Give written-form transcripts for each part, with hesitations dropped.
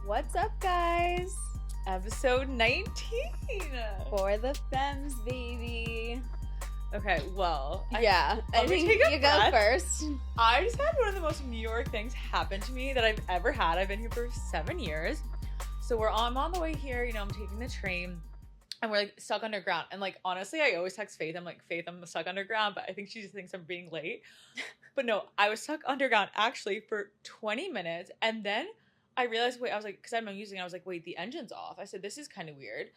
What's up, guys? Episode 19. For the Femmes, baby. Okay, well. I think take a you go breath. first. I just had one of the most New York things happen to me that I've ever had. I've been here for 7 years. So I'm on the way here, I'm taking the train. And we're like stuck underground. And like, honestly, I always text Faith. I'm like, Faith, I'm stuck underground. But I think she just thinks I'm being late. But no, I was stuck underground actually for 20 minutes. And then I realized, I was like, because I'm using it, I was like, wait, the engine's off. I said, this is kind of weird.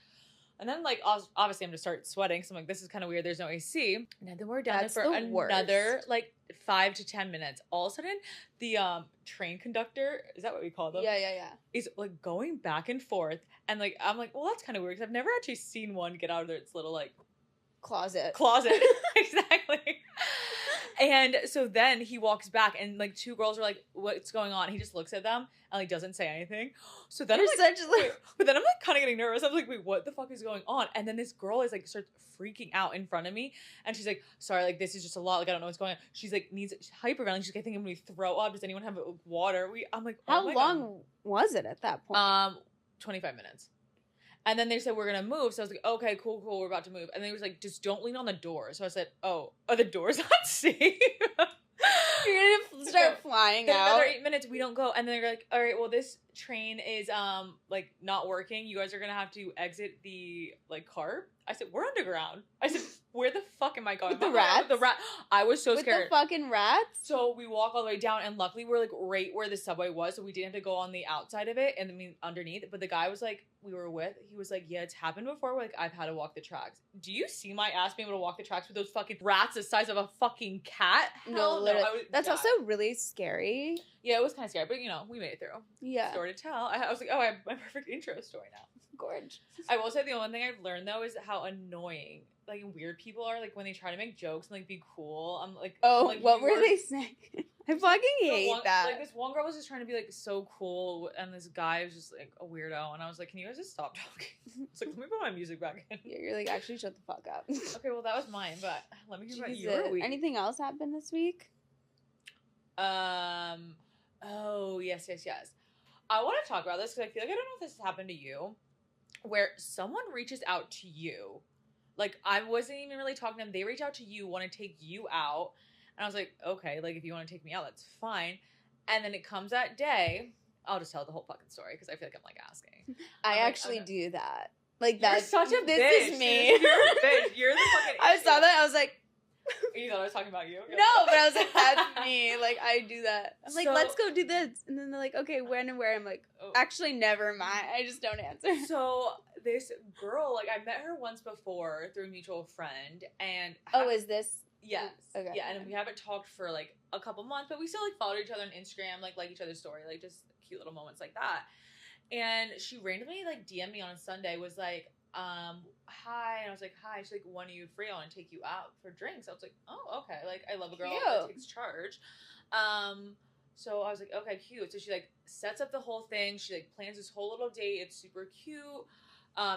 And then like, obviously I'm going to start sweating. So I'm like, this is kind of weird. There's no AC. And then we're down there for another like 5 to 10 minutes. All of a sudden, the train conductor, is that what we call them? Yeah. Is like going back and forth. And like, I'm like, well, that's kind of weird because I've never actually seen one get out of its little like Closet. Exactly. And so then he walks back and like 2 girls are like, what's going on? He just looks at them and like doesn't say anything. So then but then I'm like kind of getting nervous. I'm like, wait, what the fuck is going on? And then this girl is like starts freaking out in front of me. And she's like, sorry, like this is just a lot. Like, I don't know what's going on. She's like, she's hyperventilating. She's like, I think I'm going to throw up. Does anyone have water? I'm like, oh How long was it at that point? 25 minutes. And then they said, we're going to move. So I was like, okay, cool. We're about to move. And they was like, just don't lean on the door. So I said, oh, are the doors not safe? You're going to start flying out. Another 8 minutes, we don't go. And then they're like, all right, well, this train is like not working. You guys are going to have to exit the like car. I said, we're underground. I said, where the fuck am I going? With the rats? With the rat. I was so With scared. the fucking rats? So we walk all the way down, and luckily we're like right where the subway was, so we didn't have to go on the outside of it, and I mean underneath. But the guy was like, he was like, yeah, it's happened before. Like, I've had to walk the tracks. Do you see my ass being able to walk the tracks with those fucking rats the size of a fucking cat? Hell no. That's also really scary. Yeah, it was kind of scary, but we made it through. Yeah. Story to tell. I was like, oh, I have my perfect intro story now. Gorge. I will say the only thing I've learned though is how annoying like weird people are, like when they try to make jokes and like be cool. I'm like, what were they saying? I fucking hate that. Like this one girl was just trying to be like so cool, and this guy was just like a weirdo, and I was like, can you guys just stop talking? It's like, let me put my music back in. Yeah, you're like, actually shut the fuck up. Okay, well that was mine, but let me hear about your week. Anything else happened this week? Oh yes. I want to talk about this because I feel like I don't know if this has happened to you, where someone reaches out to you. Like, I wasn't even really talking to them. They reach out to you, want to take you out. And I was like, okay, like, if you want to take me out, that's fine. And then it comes that day. I'll just tell the whole fucking story because I feel like I'm, like, asking. I actually do that. Like, that's such a this bitch. is me. You're a bitch. You're the fucking I saw that. I was like... You thought I was talking about you? No, but I was like, that's me. Like, I do that. I'm like, So- let's go do this. And then they're like, okay, when and where? I'm like, actually, never mind. I just don't answer. So this girl, like, I met her once before through a mutual friend, and Is this? yes, Okay. yeah, and we haven't talked for like a couple months, but we still like followed each other on Instagram, like each other's story, like just cute little moments like that. And she randomly like DM'd me on a Sunday, was like, hi, and I was like, hi. She's like, when are you free? I want to take you out for drinks. I was like, oh, okay. Like, I love a girl that takes charge. So I was like, okay, cute. So she like sets up the whole thing. She like plans this whole little date. It's super cute.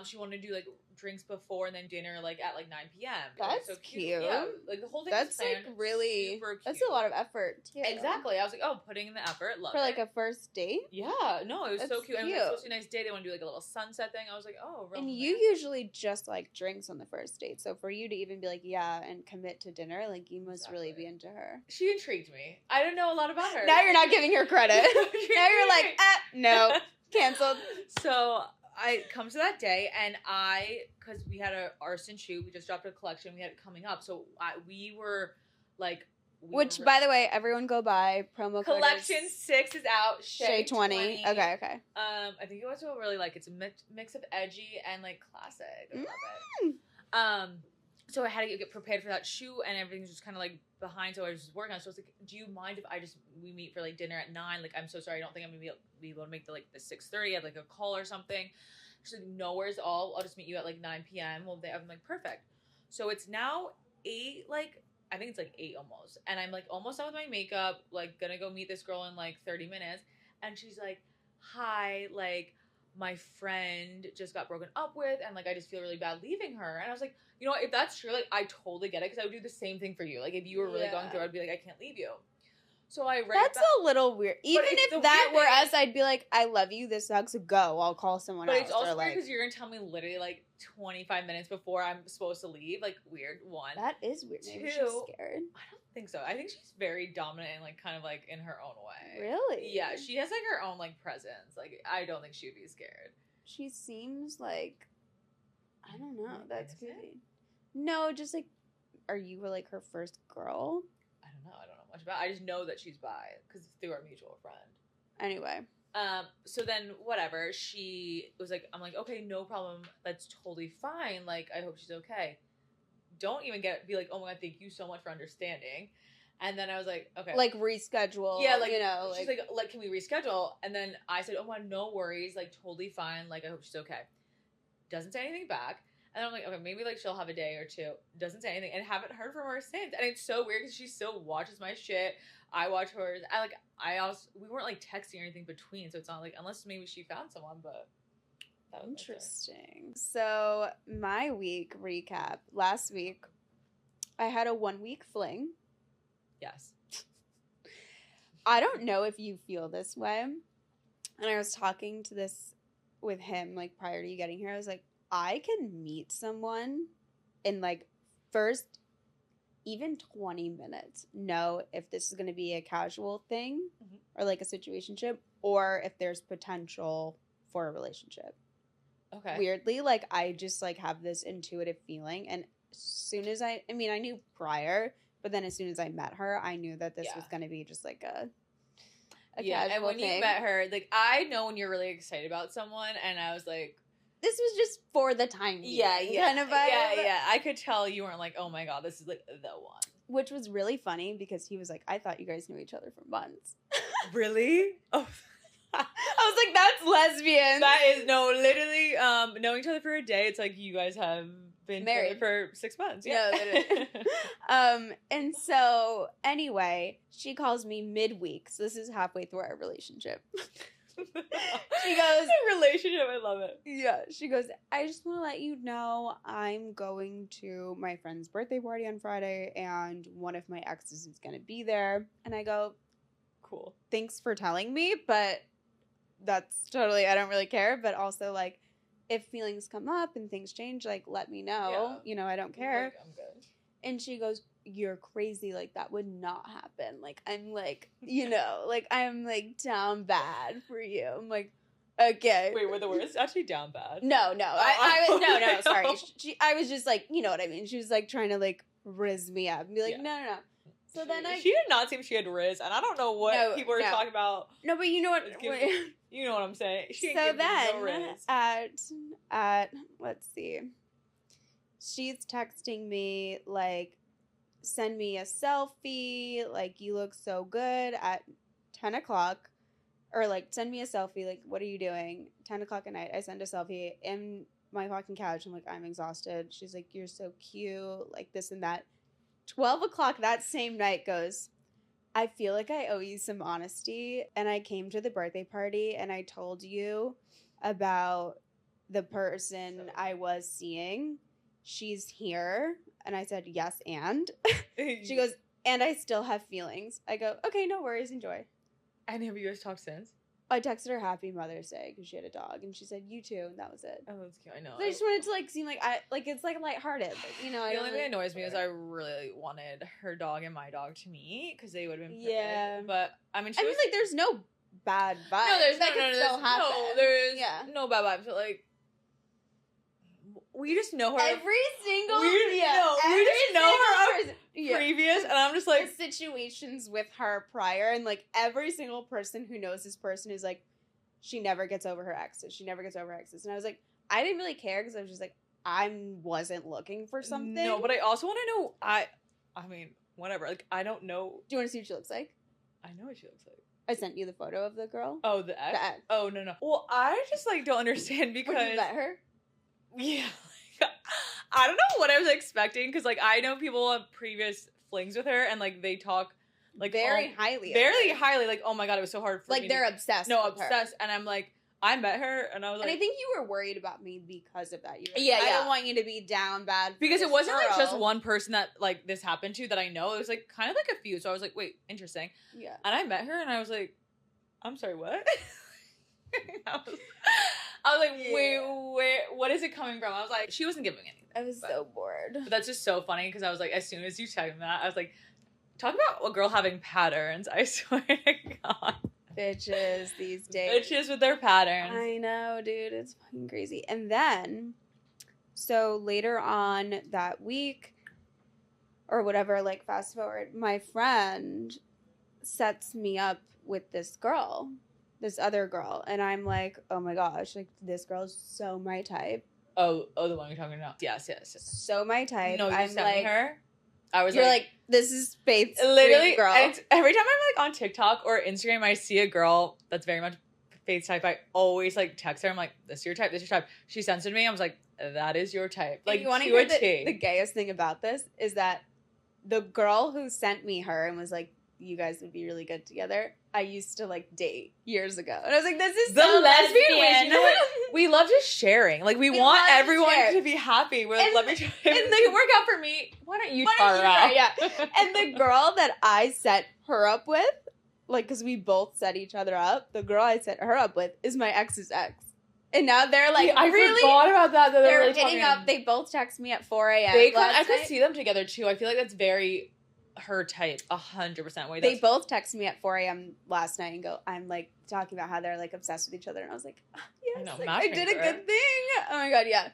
She wanted to do like drinks before and then dinner like at like 9 p.m. That's so cute. Yeah, like the whole thing. That's like really. Super cute. That's a lot of effort too. Exactly. I was like, oh, putting in the effort. Love for like it. a first date. Yeah. No, it was That's so cute. And it was cute. supposed to be a nice day. They want to do like a little sunset thing. I was like, oh, And romantic. you usually just like drinks on the first date. So for you to even be like, yeah, and commit to dinner, like you must really be into her. She intrigued me. I didn't know a lot about her. Now you're not giving her credit. Now you're like, no, canceled. So I come to that day, and because we had a arson shoot, we just dropped a collection, we had it coming up, so we were like, by the way, everyone go buy promo code. Collection 6 is out. Shay 20. Okay. I think you guys will really like it. It's a mix of edgy and like classic. I love it. So I had to get prepared for that shoot, and everything's just kind of like behind, so I was just working on it. So I was like, do you mind if we meet for like dinner at 9? Like, I'm so sorry, I don't think I'm gonna be able to make the 6:30. I have like a call or something. She's like, no worries at all. I'll just meet you at like 9 p.m. Well, I'm like, perfect. So it's now 8, I think it's like 8 almost. And I'm like almost done with my makeup, like gonna go meet this girl in like 30 minutes. And she's like, hi, like, my friend just got broken up with, and like I just feel really bad leaving her. And I was like, you know what, if that's true, like I totally get it, because I would do the same thing for you. Like if you were really going through, I'd be like, I can't leave you. So I write That's back. a little weird. Even it's the if that weird were thing us, I'd be like, I love you, this sucks, go. I'll call someone But else. it's also or weird like, because you're gonna tell me literally like 25 minutes before I'm supposed to leave. Like weird. One. that is weird. Maybe she's Two, scared. I don't think so. I think she's very dominant and like kind of like in her own way. Really? Yeah, she has like her own like presence. Like I don't think she'd be scared. She seems like, I don't know. Like That's innocent? crazy. No, just like, are you like her first girl? I don't know. I don't know much about. I just know that she's bi because it's through our mutual friend. Anyway. So then whatever, she was like, I'm like, okay, no problem. That's totally fine. Like, I hope she's okay. Don't even be like, oh my God, thank you so much for understanding. And then I was like, okay. Like reschedule. Yeah, like, you know, she's like, can we reschedule? And then I said, oh my, no worries. Like, totally fine. Like, I hope she's okay. Doesn't say anything back. And I'm like, okay, maybe like she'll have a day or two. Doesn't say anything, and haven't heard from her since. And it's so weird because she still watches my shit. I watch hers. We weren't like texting or anything between, so it's not like, unless maybe she found someone. But that was interesting. So my week recap. Last week, I had a 1 week fling. Yes. I don't know if you feel this way. And I was talking to this with him like prior to you getting here. I was like, I can meet someone in like first even 20 minutes, know if this is going to be a casual thing or like a situationship, or if there's potential for a relationship. Okay. Weirdly, like I just like have this intuitive feeling, and as soon as I knew prior, but then as soon as I met her, I knew that this was going to be just like a yeah. casual And when thing. you met her, like I know when you're really excited about someone, and I was like, this was just for the time being, kind of vibe. yeah. I could tell you weren't like, oh my God, this is like the one. Which was really funny because he was like, I thought you guys knew each other for months. Really? Oh. I was like, that's lesbian. That is literally knowing each other for a day. It's like you guys have been married for 6 months. Yeah. No, literally. And so anyway, she calls me midweek. So this is halfway through our relationship. She goes, a relationship. I love it. yeah. She goes, I just want to let you know I'm going to my friend's birthday party on Friday, and one of my exes is going to be there. And I go, Cool. thanks for telling me, but that's totally, I don't really care. But also, like, if feelings come up and things change, like, let me know. Yeah. You know, I don't care. Like, I'm good. And she goes, you're crazy. Like, that would not happen. Like, I'm like, you know, like, I'm like down bad for you. I'm like, okay. Wait, were the words actually down bad? No. I was, no, sorry. No. I was just like, you know what I mean? She was like trying to like rizz me up and be like, Yeah. no. So then she did not seem she had riz, and I don't know what people were talking about. No, but you know what? You know what I'm saying. She ain't So giving me then no riz. at let's see, she's texting me like, send me a selfie, like you look so good at 10 o'clock, or like send me a selfie, like what are you doing? 10 o'clock at night, I send a selfie in my fucking couch. I'm like, I'm exhausted. She's like, you're so cute, like this and that. 12 o'clock that same night goes, I feel like I owe you some honesty, and I came to the birthday party and I told you about the person I was seeing. She's here. And I said, yes, and? She goes, and I still have feelings. I go, okay, no worries, enjoy. And have you guys talked since? I texted her Happy Mother's Day because she had a dog, and she said, you too, and that was it. Oh, that's cute. I know. So I just wanted to like seem like it's like lighthearted, like, you know. The only thing that annoys me is I really wanted her dog and my dog to meet because they would have been perfect. Yeah. But I mean, like there's no bad vibes. no, there's that could still happen. there's Yeah. no bad vibes. But like, we just know her Every single we just know her previous, and I'm just like situations with her prior, and like every single person who knows this person is like, she never gets over her exes. She never gets over her exes. And I was like, I didn't really care because I was just like, I wasn't looking for something. No, but I also want to know. I mean, whatever. Like, I don't know. Do you want to see what she looks like? I know what she looks like. I sent you the photo of the girl. Oh, the ex? The ex. Oh, no. Well, I just, like, don't understand because... Would you let her? Yeah. I don't know what I was expecting because, like, I know people have previous flings with her and, like, they talk, like... Very highly. Very highly. Like, oh, my God, it was so hard for like, me they're obsessed No, with her. obsessed. And I'm like, I met her and I was And like, I think you were worried about me because of that. You were like, Yeah, I yeah. don't want you to be down bad. For because it this wasn't like just girl. one person that like this happened to that I know. It was like kind of like a few. So I was like, wait, interesting. Yeah. And I met her and I was like, I'm sorry, what? I was like, wait, where? What is it coming from? I was like, she wasn't giving anything. I was so bored. But that's just so funny because I was like, as soon as you texted that, I was like, talk about a girl having patterns. I swear to God. Bitches these days. Bitches with their patterns. I know, dude. It's fucking crazy. And then, so later on that week, or whatever, like fast forward, my friend sets me up with this girl, this other girl. And I'm like, oh my gosh, like this girl's so my type. Oh, the one you're talking about. Yes. So my type. No, you I'm sent like, me her. I was you're like, this is Faith's literally dream girl. and it's, every time I'm like on TikTok or Instagram, I see a girl that's very much Faith's type. I always like text her. I'm like, this is your type. This is your type. She sends it to me. I was like, that is your type. Like, you want to to hear a T. the gayest thing about this is that the girl who sent me her and was like, you guys would be really good together, I used to like date years ago. And I was like, this is The so lesbian ways, you know what? We love just sharing. Like, we We want love to everyone share. to be happy. We're like, And- let me try. If and it the- can work out for me, why don't you Why try don't her you out? try? Yeah. And the girl that I set her up with, like, because we both set each other up, the girl I set her up with is my ex's ex. And now they're like, I really? forgot about that. They're really hitting talking. up. They both text me at 4 a.m. I last could night. see them together too. I feel like that's very her type, 100%. Wait, They that's both texted me at 4 a.m. last night and go, I'm like talking about how they're like obsessed with each other. And I was like, oh, yes, I know, like, I did a matchmaker. good thing. Oh my God, yeah.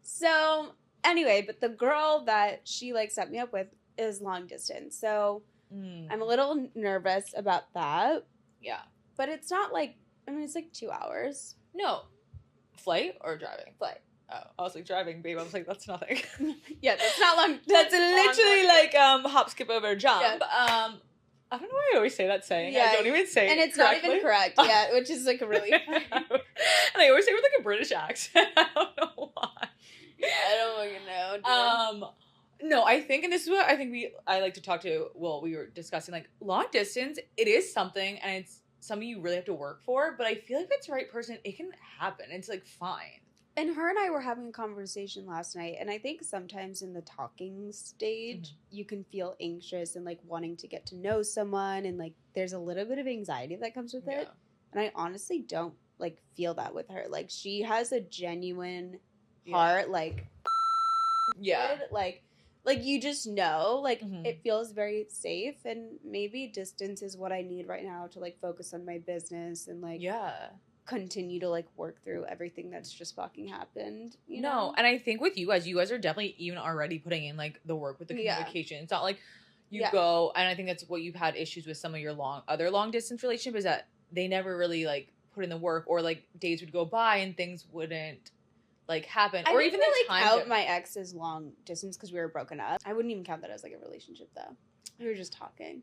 So anyway, but the girl that she like set me up with is long distance. So I'm a little nervous about that, yeah. but it's not like, I mean, it's like 2 hours. No, flight or driving? Flight. Oh, I was like driving, babe. I was like, that's nothing. Yeah, that's not long. That's long literally walk. like hop, skip over, jump. Yeah. I don't know why I always say that saying. Yeah. I don't even say And it it's not correctly. even correct, yeah, which is like really funny. And I always say it with like a British accent. I don't know why. I don't fucking know, dude. No, I think, and this is what I think I like to talk to. Well, we were discussing like long distance. It is something, and it's something you really have to work for. But I feel like if it's the right person, it can happen. It's like fine. And her and I were having a conversation last night, and I think sometimes in the talking stage, you can feel anxious and like wanting to get to know someone, and like there's a little bit of anxiety that comes with it. And I honestly don't like feel that with her. Like she has a genuine heart, like Yeah. good, like you just know, like Mhm. it feels very safe, and maybe distance is what I need right now to like focus on my business and like Yeah. continue to like work through everything that's just fucking happened. You No, know? and I think with you guys are definitely even already putting in like the work with the Yeah. communication. It's not like you Yeah. go, and I think that's what you've had issues with some of your other long distance relationship is that they never really like put in the work, or like days would go by and things wouldn't like happen, I or wouldn't even the really time. count my ex as long distance because we were broken up. I wouldn't even count that as like a relationship though. We were just talking.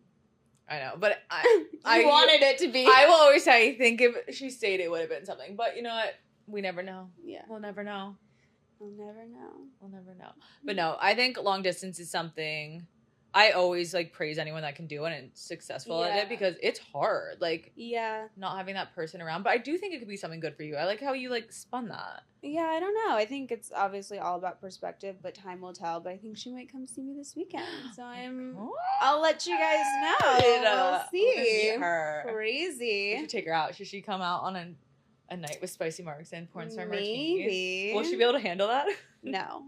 I know, but You I wanted it to be. I will always say, I think if she stayed, it would have been something. But you know what? We never know. Yeah, We'll never know. we'll never know. We'll never know. But no, I think long distance is something I always like praise anyone that can do it and successful at Yeah. it, because it's hard. Like Yeah, not having that person around. But I do think it could be something good for you. I like how you like spun that. yeah. I don't know. I think it's obviously all about perspective, but time will tell. But I think she might come see me this weekend, so I'll let you guys know. We'll see. Her. We Crazy. should take her out. Should she come out on a night with spicy marks and porn star martinis? Maybe. Will she be able to handle that? No.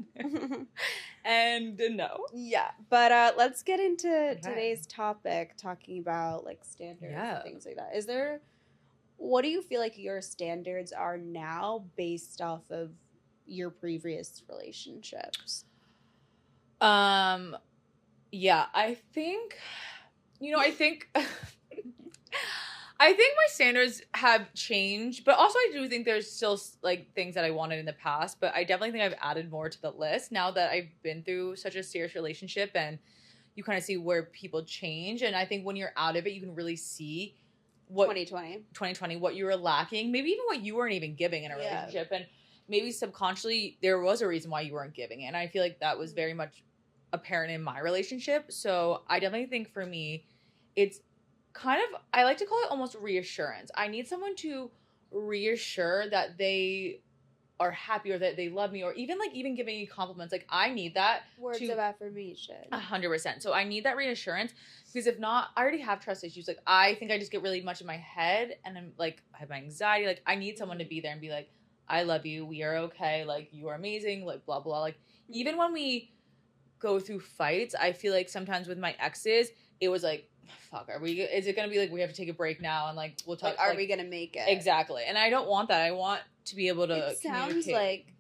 And no. Yeah, but let's get into Okay. today's topic, talking about like standards Yeah. and things like that. What do you feel like your standards are now based off of your previous relationships? Yeah, I think I think my standards have changed, but also I do think there's still like things that I wanted in the past, but I definitely think I've added more to the list now that I've been through such a serious relationship, and you kind of see where people change. And I think when you're out of it, you can really see what 2020, what you were lacking, maybe even what you weren't even giving in a Yeah. relationship. And maybe subconsciously there was a reason why you weren't giving it. And I feel like that was very much apparent in my relationship. So I definitely think for me, it's kind of, I like to call it almost reassurance. I need someone to reassure that they are happy or that they love me, or even giving me compliments. Like, I need that. Words of affirmation. 100%. So I need that reassurance, because if not, I already have trust issues. Like, I think I just get really much in my head, and I'm like, I have my anxiety. Like, I need someone to be there and be like, I love you. We are okay. Like, you are amazing. Like, blah, blah. Like, even when we go through fights, I feel like sometimes with my exes, it was like, fuck, is it going to be like, we have to take a break now and like, we'll talk. Like, are we going to make it? Exactly. And I don't want that. I want to be able to It sounds like,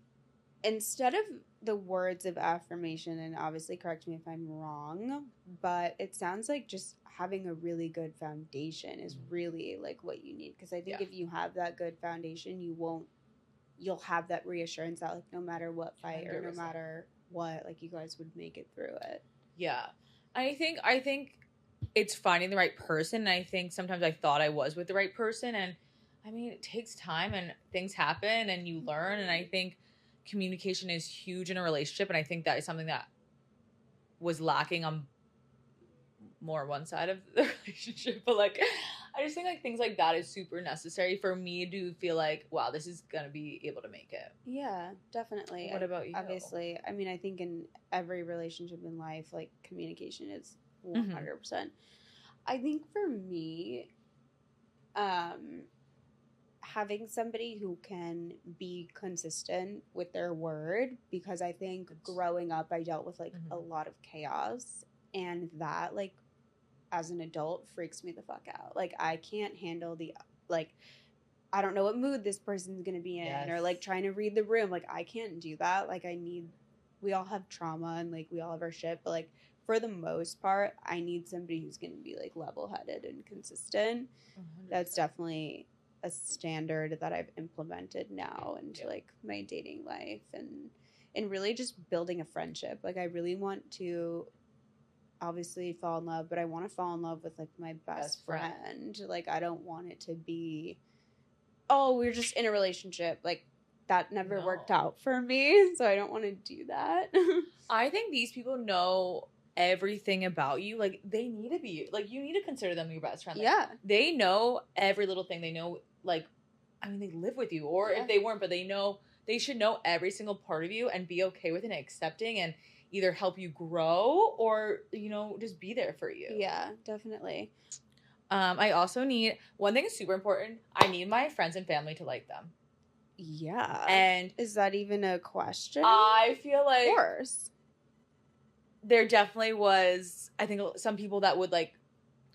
instead of the words of affirmation, and obviously correct me if I'm wrong, but it sounds like just having a really good foundation is really like what you need. Because I think if you have that good foundation, you'll have that reassurance that like no matter what fight 100%. Or no matter what, like you guys would make it through it. Yeah. I think it's finding the right person. And I think sometimes I thought I was with the right person, and I mean, it takes time and things happen and you learn. And I think communication is huge in a relationship. And I think that is something that was lacking on more one side of the relationship. But like, I just think like things like that is super necessary for me to feel like, wow, this is going to be able to make it. Yeah, definitely. What about you? Obviously. I mean, I think in every relationship in life, like communication is 100%. Mm-hmm. I think for me, having somebody who can be consistent with their word, because I think growing up I dealt with like a lot of chaos, and that like as an adult freaks me the fuck out. Like, I can't handle the like, I don't know what mood this person's gonna be in, or like trying to read the room. Like, I can't do that. Like, we all have trauma and like we all have our shit, but like for the most part I need somebody who's gonna be like level-headed and consistent. 100%. That's definitely a standard that I've implemented now into like my dating life, and really just building a friendship. Like, I really want to obviously fall in love, but I want to fall in love with like my best friend. Like, I don't want it to be, oh, we're just in a relationship. Like, that never worked out for me, so I don't want to do that. I think these people know everything about you. Like, they need to be like, you need to consider them your best friend. Like, they know every little thing. They know, like, I mean, they live with you, or if they weren't, but they should know every single part of you and be okay with it and accepting, and either help you grow or, you know, just be there for you. Yeah, definitely. I also need, one thing is super important, I need my friends and family to like them. Yeah. And is that even a question? I feel like, of course, there definitely was, I think, some people that would like,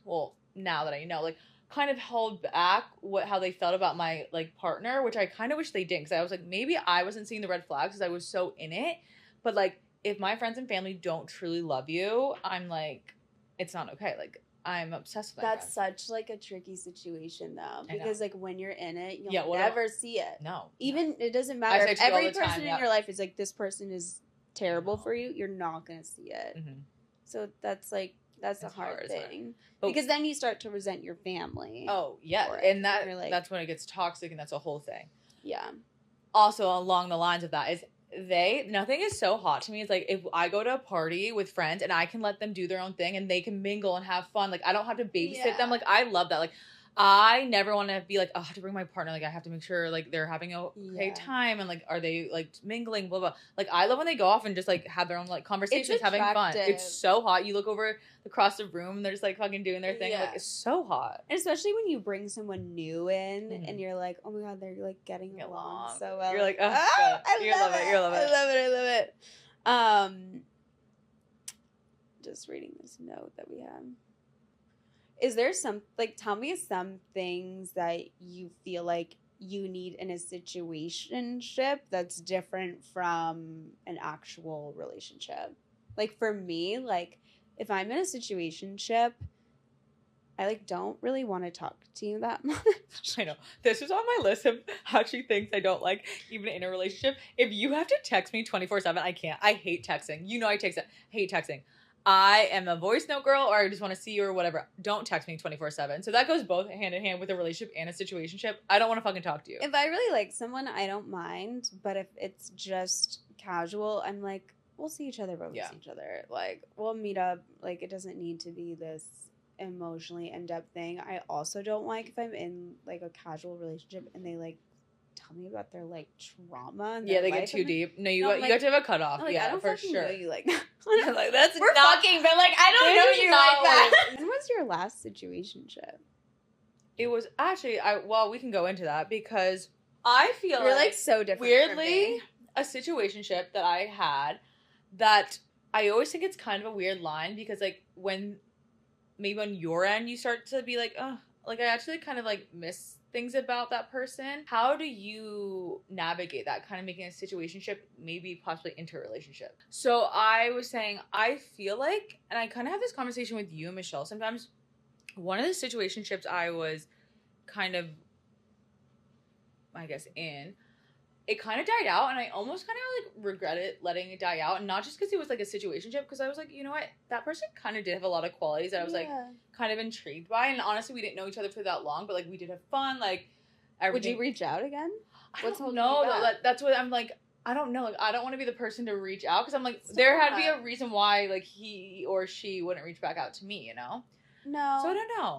well, now that I know, like, kind of held back how they felt about my like partner, which I kind of wish they didn't, because I was like, maybe I wasn't seeing the red flags because I was so in it. But like, if my friends and family don't truly love you, I'm like, it's not okay. Like, I'm obsessed with that. That's such like a tricky situation though, because like when you're in it, you'll never see it. No, even it doesn't matter if every person in your life is like, this person is terrible for you, you're not gonna see it. So that's like, that's a hard thing, because then you start to resent your family. Oh yeah, and that's when it gets toxic, and that's a whole thing. Yeah. Also, along the lines of that is, nothing is so hot to me. It's like, if I go to a party with friends and I can let them do their own thing and they can mingle and have fun, like, I don't have to babysit them. Like, I love that. Like, I never want to be like, oh, I have to bring my partner. Like, I have to make sure like they're having a okay time, and like, are they like mingling, blah blah. Like, I love when they go off and just like have their own like conversations, having fun. It's so hot. You look over across the room and they're just like fucking doing their thing. Like, it's so hot. And especially when you bring someone new in and you're like, oh my god, they're like getting along so well. You're like, oh, I love it. I love it. Just reading this note that we have. Is there some, like, tell me some things that you feel like you need in a situationship that's different from an actual relationship? Like, for me, like, if I'm in a situationship, I, like, don't really want to talk to you that much. I know. This was on my list of actually things I don't like, even in a relationship. If you have to text me 24/7, I can't. I hate texting. You know I hate texting. I am a voice note girl, or I just want to see you or whatever. Don't text me 24/7. So that goes both hand in hand with a relationship and a situationship. I don't want to fucking talk to you. If I really like someone, I don't mind. But if it's just casual, I'm like, we'll see each other, but we'll see each other. Like, we'll meet up. Like, it doesn't need to be this emotionally in-depth thing. I also don't like if I'm in like a casual relationship and they like tell me about their like trauma and Yeah, their they life. get too I'm like, deep. No, you No, got, I'm you like- got to have a cutoff. I'm like, Yeah, I don't for fucking sure. know you like Like, that's we're not- fucking, but like I don't know There's you not like that. When was your last situationship? It was actually well, we can go into that because I feel You're like so different. from weirdly me. a situationship that I had that I always think it's kind of a weird line because like when maybe on your end you start to be like, oh, like I actually kind of like miss things about that person. How do you navigate that kind of making a situationship maybe possibly into a relationship? So I was saying I feel like, and I kind of have this conversation with you and Michelle sometimes, one of the situationships I was kind of, I guess, in, it kind of died out, and I almost kind of like regretted letting it die out, and not just because it was like a situationship, because I was like, you know what, that person kind of did have a lot of qualities that I was like kind of intrigued by, and honestly, we didn't know each other for that long, but like we did have fun, like everything. Would you reach out again? I What's don't holding you know. back? That's what I'm like. I don't know. Like, I don't want to be the person to reach out because I'm like, there had to be a reason why like he or she wouldn't reach back out to me, you know. No. So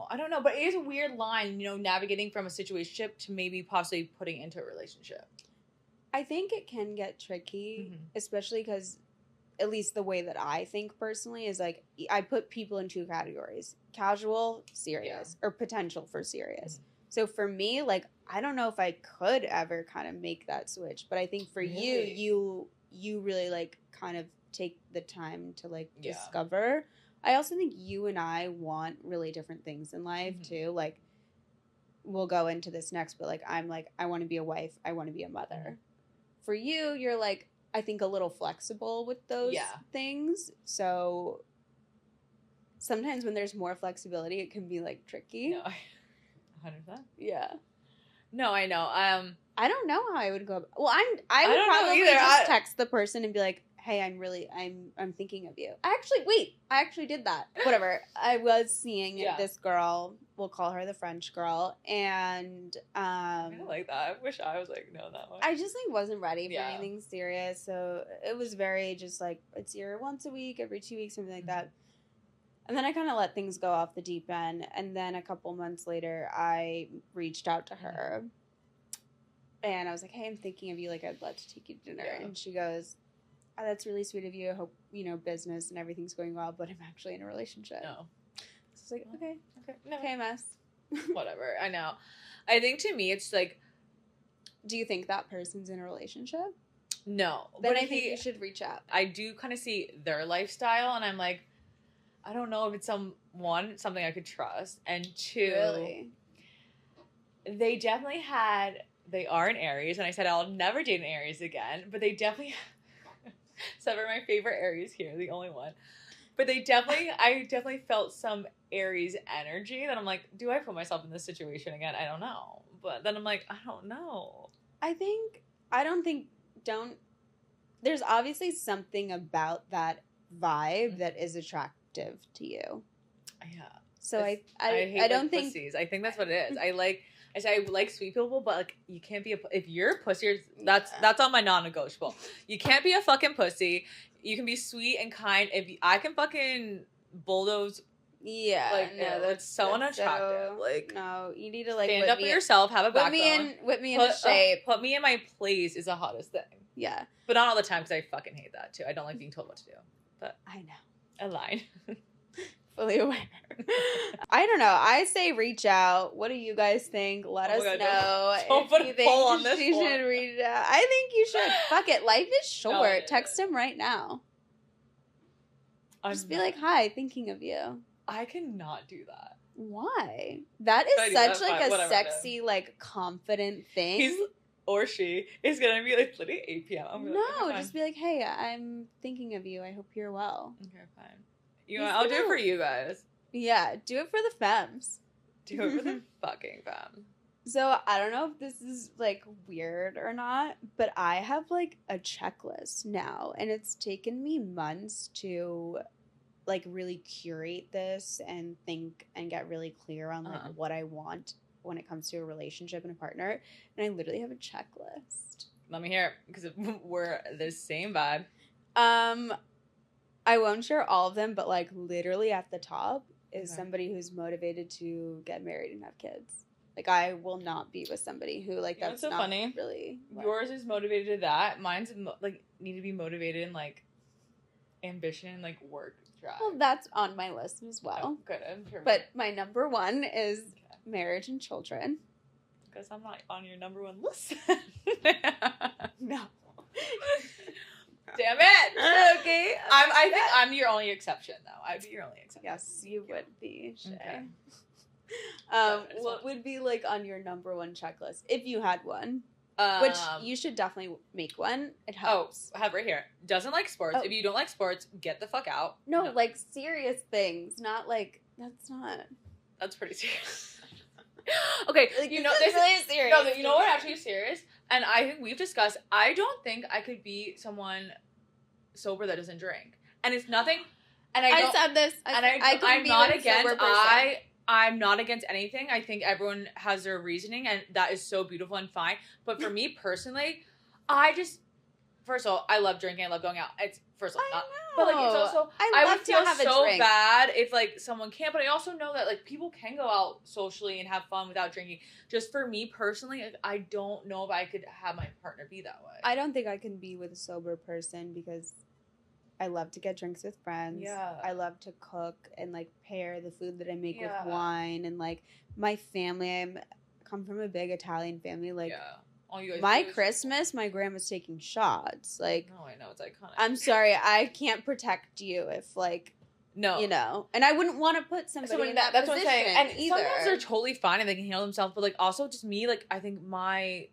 I don't know, but it is a weird line, you know, navigating from a situationship to maybe possibly putting into a relationship. I think it can get tricky, especially because, at least the way that I think personally, is like I put people in two categories: casual, serious, or potential for serious. So for me, like I don't know if I could ever kind of make that switch, but I think for you really like kind of take the time to like discover. I also think you and I want really different things in life too. Like we'll go into this next, but like I'm like I want to be a wife, I want to be a mother. For you, you're like I think a little flexible with those things. So sometimes when there's more flexibility, it can be like tricky. No, 100%. Yeah. No, I know. I don't know how I would go. Well, I would don't know probably either. just text the person and be like, "Hey, I'm thinking of you." I actually did that. Whatever. I was seeing this girl. We'll call her the French girl, and I like that. I wish I was like no that much. I just like wasn't ready for anything serious, so it was very just like it's either once a week, every 2 weeks, something like that. And then I kind of let things go off the deep end, and then a couple months later, I reached out to her. And I was like, "Hey, I'm thinking of you. Like, I'd love to take you to dinner." Yeah. And she goes, "Oh, that's really sweet of you. I hope, business and everything's going well, but I'm actually in a relationship." No. So I was like, okay. No. Okay, mess. Whatever. I know. I think to me, it's like, Do you think that person's in a relationship? no. Then But I think you should reach out. I do kind of see their lifestyle, and I'm like, I don't know if it's something I could trust, and two, Really? they are an Aries, and I said I'll never date an Aries again, but they definitely, seven of my favorite Aries here, the only one, but I definitely felt some Aries energy that I'm like, do I put myself in this situation again? I don't know, but then I'm like, I don't know. There's obviously something about that vibe that is attractive to you. Yeah. So I hate don't think pussies. I think that's what it is. I like sweet people, but like you can't be if you're a pussy, that's on my non-negotiable. You can't be a fucking pussy. You can be sweet and kind. I can fucking bulldoze. Yeah, like no, that's so unattractive. Like no, you need to like stand up for yourself. Have a backbone. Whip me in shape. Put me in my place is the hottest thing. Yeah, but not all the time because I fucking hate that too. I don't like being told what to do. But I know. A line. Fully aware. I don't know. I say reach out. What do you guys think? Let us know. Don't put a poll on this one. Should reach out. I think you should. Fuck it. Life is short. No, yeah. Text him right now. Just be like, "Hi, thinking of you." I cannot do that. Why? That is such like a sexy, like confident thing. She is gonna be like literally 8 p.m. No, just be like, "Hey, I'm thinking of you. I hope you're well." Okay, fine. I'll do it for you guys. Yeah, do it for the femmes. Do it for the fucking femmes. So I don't know if this is like weird or not, but I have like a checklist now, and it's taken me months to like really curate this and think and get really clear on like what I want when it comes to a relationship and a partner. And I literally have a checklist. Let me hear it because we're the same vibe. I won't share all of them, but like literally at the top is Okay. somebody who's motivated to get married and have kids. Like, I will not be with somebody who, like, You know that's what's so not funny? really what- Yours is motivated to that. Mine's like need to be motivated in like ambition, like work drive. Well, that's on my list as Oh, well. good. I'm sure. But my number one is marriage and children. Because I'm not on your number one list. No. Damn it. Okay. I think I'm your only exception, though. I'd be your only exception. Yes, you would be, Shay. Okay. What would be like on your number one checklist if you had one? Um, Which you should definitely make one. It helps. I have right here. Doesn't like sports. Oh. If you don't like sports, get the fuck out. No, like serious things, not like that's not. That's pretty serious. Okay, Like, you know this this is really serious. No, you know what actually is serious, and I think we've discussed. I don't think I could be someone sober that doesn't drink, and it's nothing. And I I don't, said this. and couldn't I'm be not with a sober against. person. I'm not against anything. I think everyone has their reasoning, and that is so beautiful and fine. But for me personally, I just first of all, I love drinking. I love going out. It's first of all, not, but like it's also I love would feel to have a so drink. bad if like someone can't. But I also know that like people can go out socially and have fun without drinking. Just for me personally, like, I don't know if I could have my partner be that way. I don't think I can be with a sober person because I love to get drinks with friends. Yeah. I love to cook and like pair the food that I make Yeah. with wine and like my family. I come from a big Italian family. Like yeah. All you guys my do is- Christmas, my grandma's taking shots. Like No, I know it's iconic. I'm sorry, I can't protect you if like no. you know, and I wouldn't want to put somebody Someone in that's that what I'm saying. And position either. sometimes they're totally fine and they can handle themselves, but like also just me, like I think I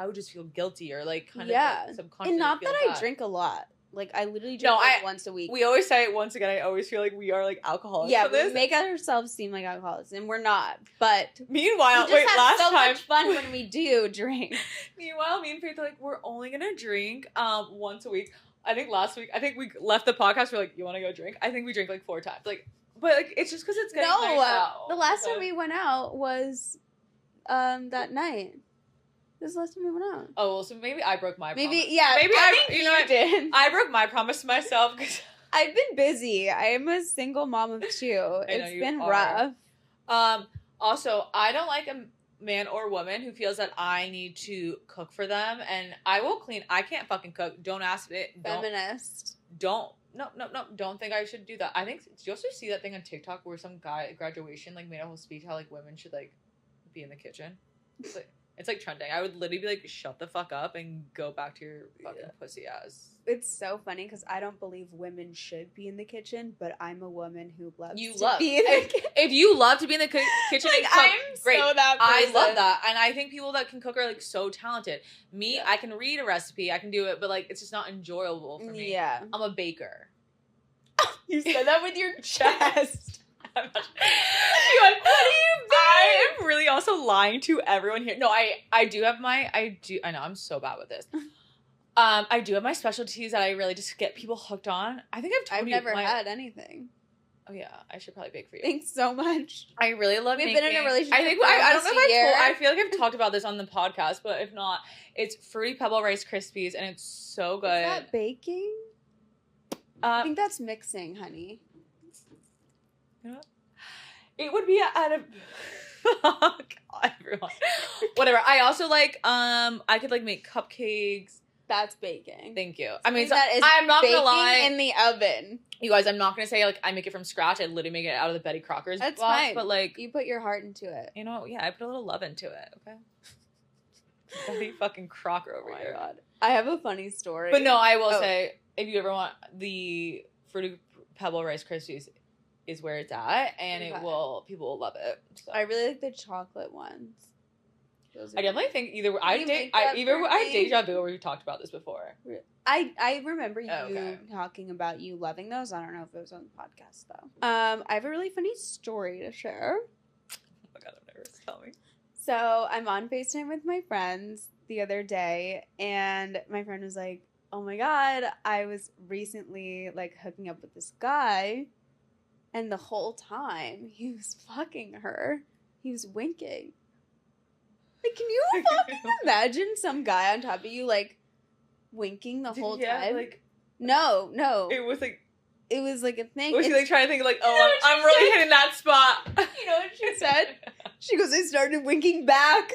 would just feel guilty or like kind Yeah. of like, subconsciously. And not feel that I bad. drink a lot. Like I literally drink No, like once a week. We always say it once again. I always feel like we are like alcoholics. Yeah, for this. we make ourselves seem like alcoholics, and we're not. But Meanwhile, we just have last so time. much fun when we do drink. Meanwhile, me and Faith are like, we're only gonna drink once a week. I think last week, we left the podcast. We're like, you want to go drink? I think we drank like 4 times. Like, but like it's just because it's getting nice out. The last Okay. time we went out was that night. This is the last time we went out. Oh well, so maybe I broke my Maybe promise. yeah. Maybe I think you know what? did. I broke my promise to myself because. I've been busy. I am a single mom of 2. I know It's you been are. rough. Also, I don't like a man or woman who feels that I need to cook for them, and I will clean. I can't fucking cook. Don't ask me. Feminist. Don't. No. Don't think I should do that. I think. Did you also see that thing on TikTok where some guy at graduation like made a whole speech how like women should like be in the kitchen? It's like trending. I would literally be like, shut the fuck up and go back to your fucking pussy ass. It's so funny because I don't believe women should be in the kitchen, but I'm a woman who loves You to love be in the kitchen. if you love to be in the kitchen Like, and cook, I'm great. so that I person. love that, and I think people that can cook are like so talented. Me, Yeah. I can read a recipe, I can do it, but like it's just not enjoyable for me. Yeah. I'm a baker. You said that with your chest. I'm not- what do you mean? I am really also lying to everyone here. No, I do have my I know I'm so bad with this. I do have my specialties that I really just get people hooked on. I think I've told I've you never my- had anything. Oh yeah, I should probably bake for you. Thanks so much. I really love We've making. been in a relationship I think for I don't almost know if a year. I feel like I've talked about this on the podcast, but if not, it's Fruity Pebble Rice Krispies, and it's so good. Is that baking? I think that's mixing, honey. You know what? It would be out of God, everyone. Whatever. I also like I could like make cupcakes. That's baking. Thank you. I mean, that is I'm not baking gonna lie. in the oven. You guys, I'm not gonna say like I make it from scratch. I literally make it out of the Betty Crocker's That's box, fine. but like You put your heart into it. you know, yeah, I put a little love into it. Okay. Betty fucking Crocker over here. God. I have a funny story. But no, I will Oh. say, if you ever want the Fruity Pebble Rice Krispies, is where it's at, and Okay. people will love it. So. I really like the chocolate ones. Those are I definitely think either you I make that either for I had me? deja vu where we talked about this before. I remember you Oh, okay. talking about you loving those. I don't know if it was on the podcast though. I have a really funny story to share. Oh my god, I'm nervous. Tell me. So I'm on FaceTime with my friends the other day, and my friend was like, "Oh my god, I was recently like hooking up with this guy, and the whole time he was fucking her. He was winking. Like, can you fucking imagine some guy on top of you like winking the whole time? Like No. it was like it was like a thing. Was she like trying to think like, You know oh, what I'm she really said? hitting that spot? You know what she said? She goes, I started winking back.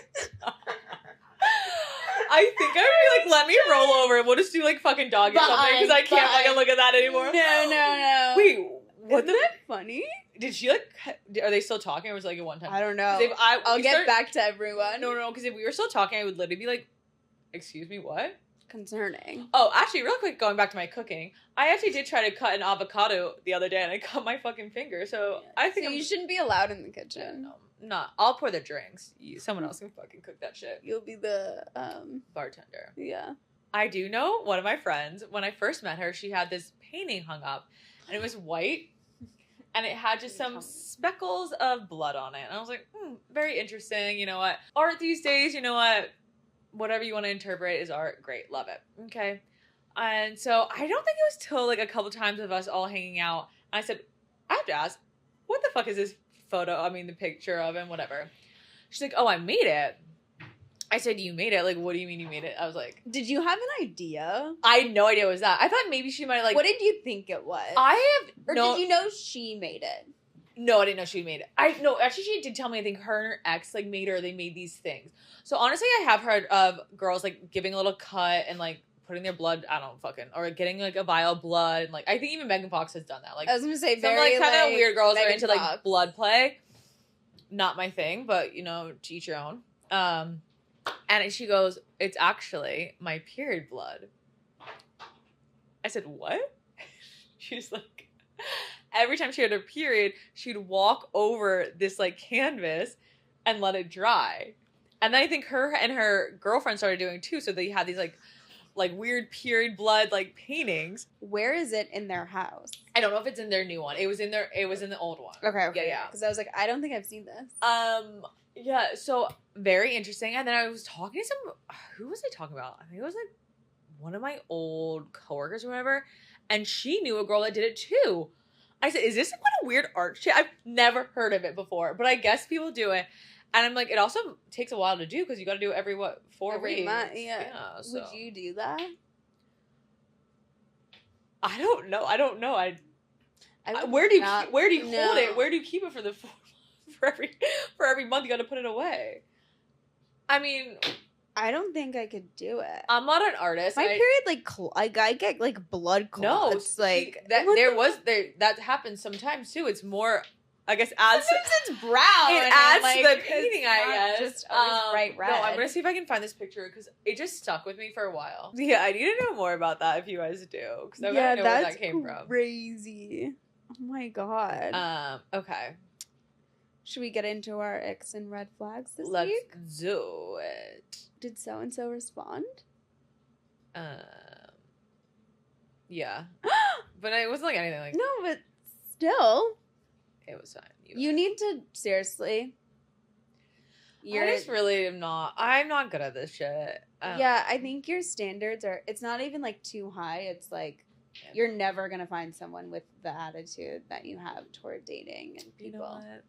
I think I would be like, let me roll over and we'll just do like fucking doggy or something because I can't fucking look at that anymore. No. Wait, what Isn't that funny? did she like? Are they still talking or was it like a one time? I don't know. 'Cause if I'll we get start- back to everyone. No, because if we were still talking, I would literally be like, excuse me, what? Concerning. Oh, actually, real quick, going back to my cooking, I actually did try to cut an avocado the other day and I cut my fucking finger. So I think So you shouldn't be allowed in the kitchen. No, not. I'll pour the drinks. Someone else can fucking cook that shit. You'll be the Bartender. yeah. I do know one of my friends, when I first met her, she had this painting hung up and it was white and it had just some speckles of blood on it. And I was like, very interesting. You know what? Art these days, you know what? Whatever you want to interpret is art. Great. Love it. Okay. And so I don't think it was till like a couple times of us all hanging out. And I said, I have to ask, what the fuck is this the picture of and whatever. She's like, oh, I made it. I said, you made it? Like, what do you mean you made it? I was like, Did you have an idea? I had no idea it was that. I thought maybe she might like. What did you think it was? Or did you know she made it? No, I didn't know she made it. Actually she did tell me, I think her and her ex like they made these things. So honestly, I have heard of girls like giving a little cut and like putting their blood, I don't fucking, or getting like a vial of blood. And like, I think even Megan Fox has done that. Like, I was gonna say some very like kind of weird girls Megan are into Fox. like blood play. Not my thing, but you know, to each your own. And she goes, it's actually my period blood. I said, what? She's like, every time she had her period, she'd walk over this like canvas and let it dry. And then I think her and her girlfriend started doing it too. So they had these like weird period blood like paintings. Where is it in their house? I don't know if it's in their new one. It was in the old one. Okay. Yeah. Because I was like, I don't think I've seen this. Yeah, so very interesting. And then I was talking to who was I talking about? I think it was like one of my old coworkers or whatever. And she knew a girl that did it too. I said, is this some kind of weird art shit? I've never heard of it before, but I guess people do it. And I'm like, it also takes a while to do because you got to do it every 4 Every weeks. month, yeah. So. Would you do that? I don't know. I would Where do you not- hold no. it? Where do you keep it for the for every month? You got to put it away. I mean, I don't think I could do it. I'm not an artist. My period, I get like blood No, clots. Like that what the that happens sometimes too. It's more, I guess, adds. Sometimes it's brown. It and adds like, to the it's painting, I not guess. Just always bright red. No, I'm gonna see if I can find this picture because it just stuck with me for a while. Yeah, I need to know more about that if you guys do, because I gotta know where that came from. Crazy. Oh my god. Okay. Should we get into our icks and red flags this Let's week? do it. Did so and so respond? Yeah, but it wasn't like anything like. No, but still, It was fine. you need to seriously. I just really am not. I'm not good at this shit. Yeah, I think your standards are. It's not even like too high. It's like you're never gonna find someone with the attitude that you have toward dating and people. You know what?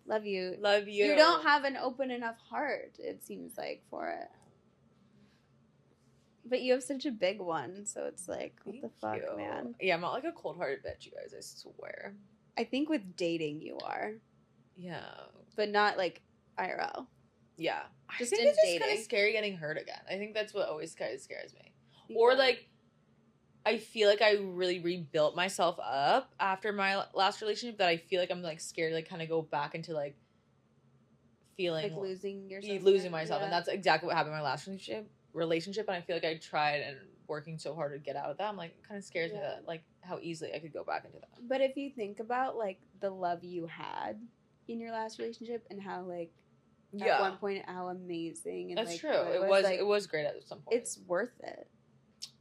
Love you. Love you. You don't have an open enough heart, it seems like, for it. But you have such a big one, so it's like, what the fuck, you. man? Yeah, I'm not like a cold-hearted bitch, you guys. I swear. I think with dating you are, Yeah. but not like IRL. Yeah. Just I think in it's just kind dating. of scary getting hurt again. I think that's what always kind of scares me. Yeah. Or like, I feel like I really rebuilt myself up after my last relationship. That I feel like I'm like scared to like kind of go back into like feeling like losing yourself, losing myself, yeah. and that's exactly what happened in my last relationship. And I feel like I tried and working so hard to get out of that. I'm like, it kind of scares me Yeah. that like how easily I could go back into that. But if you think about like the love you had in your last relationship and how like at one point how amazing and That's like, true. what It was great at some point. it's worth it.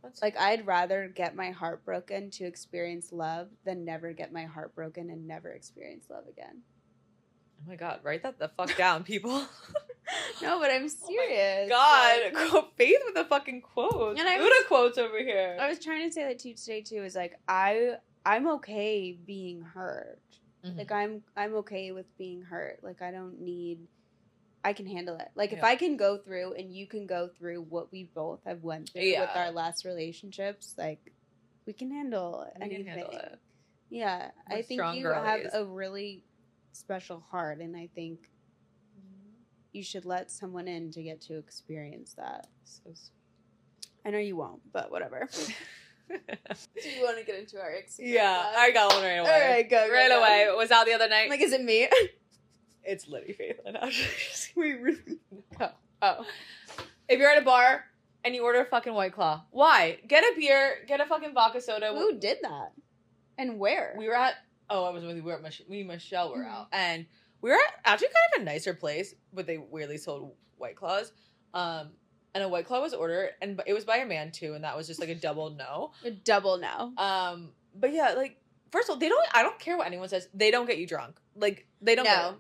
That's Like I'd rather get my heart broken to experience love than never get my heart broken and never experience love again. oh my god, write that the fuck down, people. No, but I'm serious. God, Like, Faith with the fucking quotes. And I Buddha was- quotes over here. I was trying to say that to you today too. Is like I'm okay being hurt. Mhm. Like I'm okay with being hurt. Like I can handle it. Like if Yeah. I can go through and you can go through what we both have went through with Yeah. our last relationships, like we can handle We can anything. handle it. Yeah, We're I think strong you have girlies. a really special heart, and I think you should let someone in to get to experience that. So sweet. I know you won't, but whatever. Do you want to get into our experience? Yeah, I got one right away. All right, go. Right away. It was out the other night. Like, is it me? It's Liddy Faith. Actually. We really. Oh. If you're at a bar and you order a fucking White Claw, why? Get a beer, get a fucking vodka soda. Who did that? And where? We were at, I was with, me and Michelle were Mhm. out. And we were at actually kind of a nicer place, but they weirdly sold White Claws. And a White Claw was ordered, and it was by a man too, and that was just like a double no. A double no. But yeah, like, first of all, I don't care what anyone says, they don't get you drunk. Like, they don't No.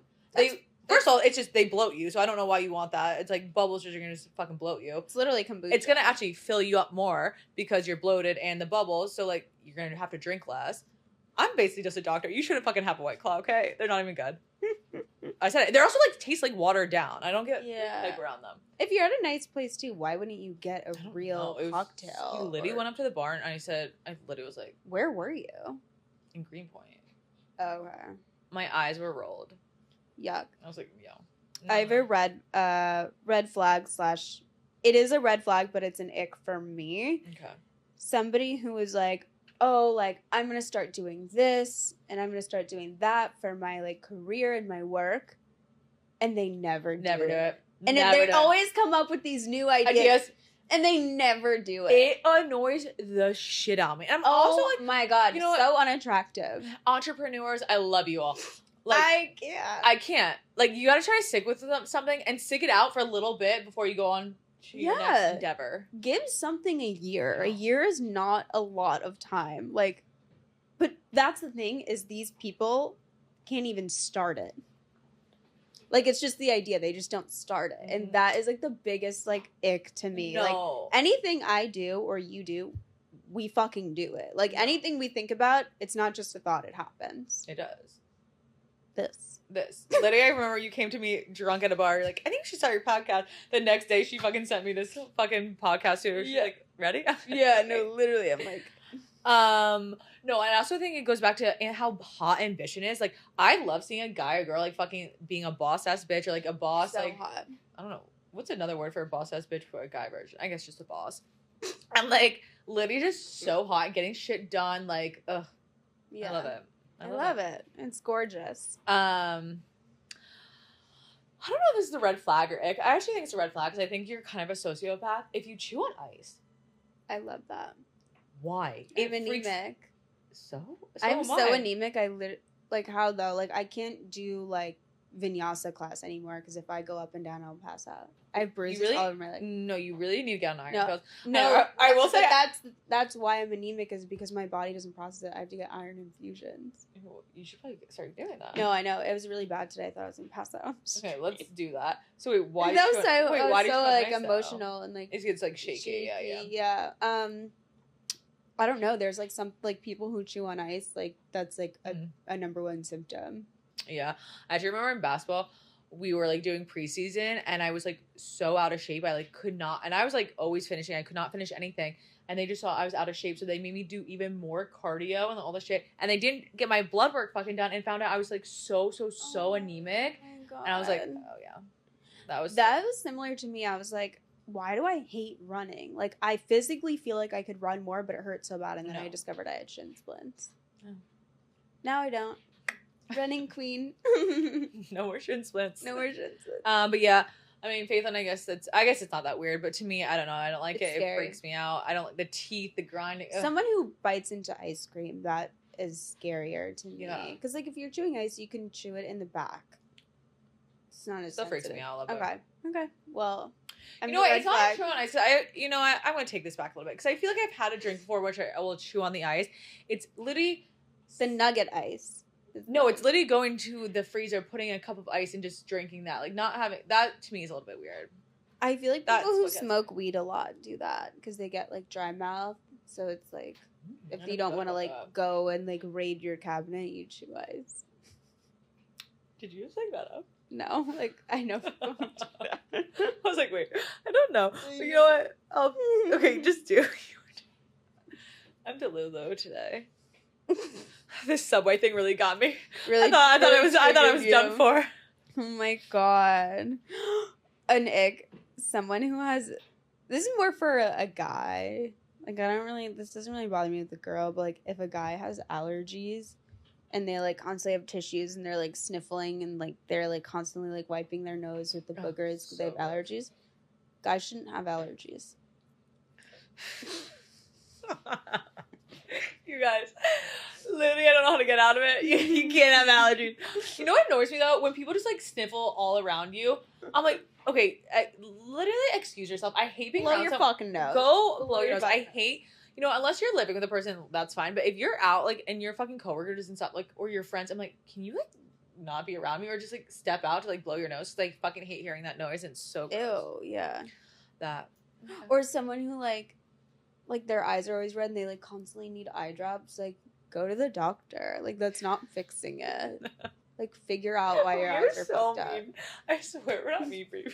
First of all, it's just they bloat you, so I don't know why you want that. It's like bubbles are gonna just fucking bloat you. It's literally kombucha. It's gonna actually fill you up more because you're bloated and the bubbles, so like you're gonna have to drink less. I'm basically just a doctor. You shouldn't fucking have a White Claw, okay? They're not even good. I said it. They're also like taste like watered down. I don't get hype around them. If you're at a nice place too, why wouldn't you get I a don't real know. It was- cocktail? Liddy or- went up to the bar and Liddy was like, Where were you? in Greenpoint. Okay. My eyes were rolled. Yuck. I was like, yo. I have a red flag / it is a red flag, but it's an ick for me. Okay. Somebody who was like, oh, like, I'm gonna start doing this and I'm gonna start doing that for my like career and my work, and they never do it. And Never they do it. always come up with these new ideas, and they never do it. It annoys the shit out of me. And I'm also Oh like, my god, you know so unattractive. entrepreneurs, I love you all. Like, I can't. I can't. Like, you gotta try to stick with something and stick it out for a little bit before you go on to your Yeah. next endeavor. Give something a year. A No. year is not a lot of time. Like, but that's the thing, is these people can't even start it. Like, it's just the idea. They just don't start it. Mhm. And that is like the biggest like ick to me. Like, No. anything I do or you do, we fucking do it. Like, No. anything we think about, it's not just a thought, it happens. It does. This. Literally, I remember you came to me drunk at a bar. You're like, I think you should start your podcast. The next day, she fucking sent me this fucking podcast to her. She's Yeah. like, ready? Yeah, no, literally, I'm like, No, and I also think it goes back to how hot ambition is. Like, I love seeing a guy or girl like fucking being a boss ass bitch or like a boss. so like, hot. I don't know. What's another word for a boss ass bitch for a guy version? I guess just a boss. And like, literally just so hot and getting shit done. Like, ugh, Yeah. I love it. I love it. It's gorgeous. I don't know if this is a red flag or ick. I actually think it's a red flag because I think you're kind of a sociopath if you chew on ice. I love that. Why? I'm It freaks- anemic. So I'm am so I. anemic. Like, how though? Like, I can't do like vinyasa class anymore because if I go up and down, I'll pass out. I have bruises really- all over my leg. No, you really need to get on iron No. pills. No, I will but say that's why I'm anemic, is because my body doesn't process it. I have to get iron infusions. you should probably start doing that. No, I know it was really bad today. I thought I was gonna pass out. Okay, let's do that. So wait, why? that do was you so, wait, I was why do you so chew on like ice, though? emotional and like It's like shaky. Yeah. shaky, yeah. I don't know. There's like some like people who chew on ice. Like that's like Mhm. a number one symptom. Yeah. I actually remember in basketball, we were like doing preseason and I was like so out of shape. I like could not, and I was like always finishing. I could not finish anything. And they just saw I was out of shape. So they made me do even more cardio and all this shit. And they didn't get my blood work fucking done and found out I was like so anemic. Oh my God. And I was like, oh yeah. That was similar to me. I was like, why do I hate running? Like, I physically feel like I could run more, but it hurts so bad. And then I No. discovered I had shin splints. Oh. Now I don't. Running queen. no more shin splints. No more shin splints. But yeah, I mean, Faith, and I guess it's not that weird, but to me, I don't know. I don't like It's it. scary. It freaks me out. I don't like the teeth, the grinding. Ugh. Someone who bites into ice cream, that is scarier to me. Yeah. Because, like, if you're chewing ice, you can chew it in the back. It's not as Still freaks me sensitive. out a little bit. Okay. Well, You know what? It's not true on ice. I'm going to take this back a little bit because I feel like I've had a drink before, which I will chew on the ice. It's literally the nugget ice. no. It's literally going to the freezer, putting a cup of ice, and just drinking that. Like not having that to me is a little bit weird. I feel like That's people who what gets me. smoke weed a lot do that because they get like dry mouth. So it's like if you don't want to like go and like raid your cabinet, you chew ice. Did you just make that up? No, like I know. I was like, wait, I don't know. But you know what? Okay, just do. I'm Delulu today. This Subway thing really got me. Really, I thought really I was triggered done you. for. Oh my god. An ick. Someone who has. This is more for a guy. Like, this doesn't really bother me with the girl, but like, if a guy has allergies and they like constantly have tissues and they're like sniffling and like they're like constantly like wiping their nose with the boogers because they have allergies, guys shouldn't have allergies. You guys, literally, I don't know how to get out of it. You can't have allergies. You know what annoys me though? When people just like sniffle all around you, I'm like, okay, literally excuse yourself. I hate being Blow around your someone. fucking nose. Go blow your your nose. fucking I hate, unless you're living with a person, that's fine. But if you're out, like, and your fucking coworker doesn't stop, like, or your friends, I'm like, can you like not be around me or just like step out to like blow your nose? 'Cause I fucking hate hearing that noise and it's so gross. Ew, yeah. That. Or someone who like their eyes are always red and they like constantly need eye drops. Like, go to the doctor. Like, that's not fixing it. Like, figure out why your eyes are fucked up. mean. I swear we're not mean for you.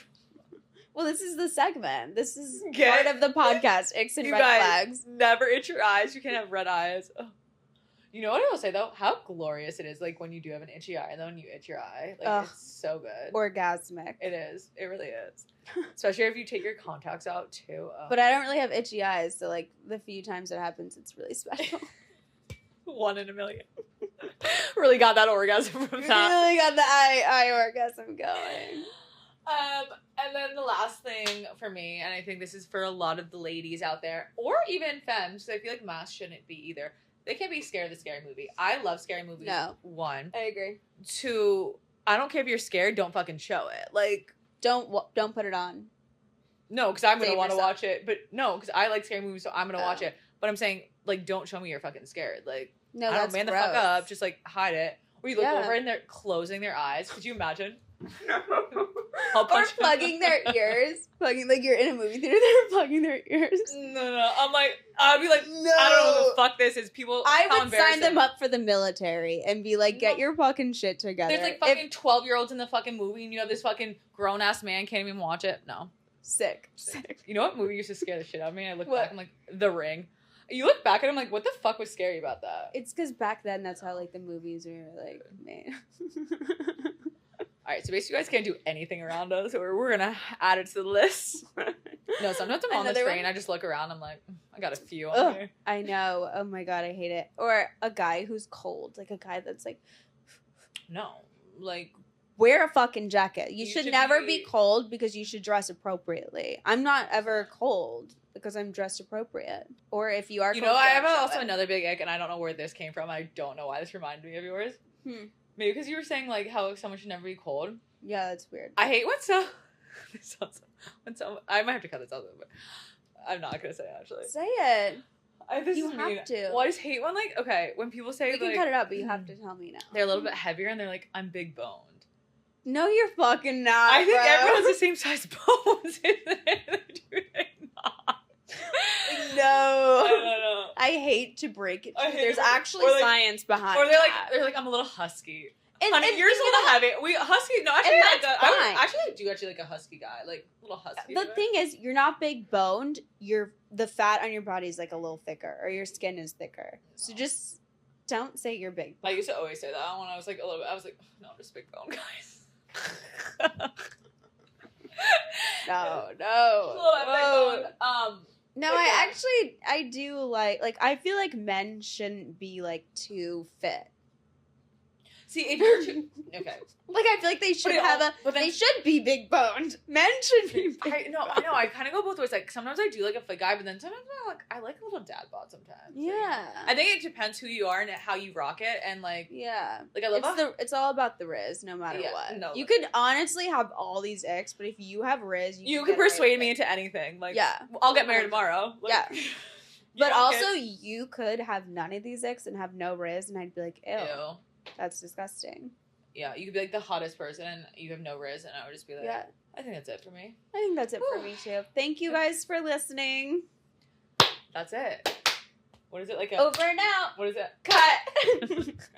Well, this is the segment. This is Okay. part of the podcast. Icks and You red guys flags. never itch your eyes. You can't have red eyes. Ugh. You know what I will say though? How glorious it is, like when you do have an itchy eye and then when you itch your eye. Like Ugh. it's so good. Orgasmic. It is. It really is. Especially if you take your contacts out too. Ugh. But I don't really have itchy eyes, so like the few times it happens, it's really special. 1 in a million. Really got that orgasm from that. Really got the eye orgasm going. And then the last thing for me, and I think this is for a lot of the ladies out there, or even femmes, because I feel like masks shouldn't be either. They can't be scared of the scary movie. I love scary movies. No. 1. I agree. 2, I don't care if you're scared, don't fucking show it. Like, Don't put it on. no, because I'm going to Save want to yourself. watch it. But no, because I like scary movies, so I'm going to watch it. But I'm saying, like, don't show me you're fucking scared. Like, No, I don't that's man the gross. fuck up. Just, like, hide it. Or you look Yeah. over and they're closing their eyes. Could you imagine? Or plugging their ears. Plugging, like you're in a movie theater, they're plugging their ears. No. I'm like, I'd be like, No. I don't know what the fuck this is. People, I how would sign them embarrassing. up for the military and be like, get No. your fucking shit together. There's like fucking 12-year-olds in the fucking movie and you have this fucking grown-ass man can't even watch it. No. Sick. You know what movie used to scare the shit out of me? I look What? back, I'm like, The Ring. You look back at him like, what the fuck was scary about that? It's because back then that's how like the movies were like made. Alright, so basically you guys can't do anything around us or we're gonna add it to the list. No, sometimes I'm on the Another train, one? I just look around, I'm like, I got a few on Ugh. here. I know. Oh my god, I hate it. Or a guy who's cold, like a guy that's like, No. Like, wear a fucking jacket. You You should should never be- be cold because you should dress appropriately. I'm not ever cold because I'm dressed appropriate. Or if you are you cold, know, I have don't show also it. another big ick, and I don't know where this came from. I don't know why this reminded me of yours. Maybe because you were saying like how someone should never be cold. Yeah, that's weird. I hate when some I might have to cut this out, but I'm not gonna say it, actually. Say it. This You is have mean. to. Well, I just hate when like when people say You can like, cut it out, but you have to tell me now. they're a little bit heavier and they're like, I'm big boned. No, you're fucking not. I think bro. everyone has the same size bones. Do they not? I No. don't know. I hate to break it. I to you. hate There's it. actually Or like- science behind. Or that. they're like I'm a little husky. And, Honey, and yours is a you little know heavy. We husky. No, actually, And like that's I fine. actually do like a husky guy, like little husky. The thing is, you're not big boned. The fat on your body is like a little thicker, or your skin is thicker. So just don't say you're big. I used to always say that when I was like a little bit. I was like, no, I'm just big bone, guys. No. A little bit Whoa. big bone. No, But yeah. I do like I feel like men shouldn't be like too fit. See, if you're too, okay. Like I feel like they should it have all- a. but then- They should be big boned. Men should be. Big I know. I kind of go both ways. Like sometimes I do like a fit guy, but then sometimes I like a little dad bod. Sometimes. Yeah. I think it depends who you are and how you rock it, and like Yeah. I love It's all about the Riz, no matter Yeah, what. no, You could honestly have all these icks, but if you have Riz, you can could get away persuade with me it. into anything. Like Yeah. I'll get married tomorrow. Like, Yeah. you But know, also, kids. you could have none of these icks and have no Riz, and I'd be like, ew, Ew. that's disgusting. Yeah, you could be like the hottest person and you have no riz, and I would just be like, Yeah. I think that's it for me. I think that's it for Whew. me too. Thank you guys for listening. That's it. What is it like? Over and out. What is it? Cut.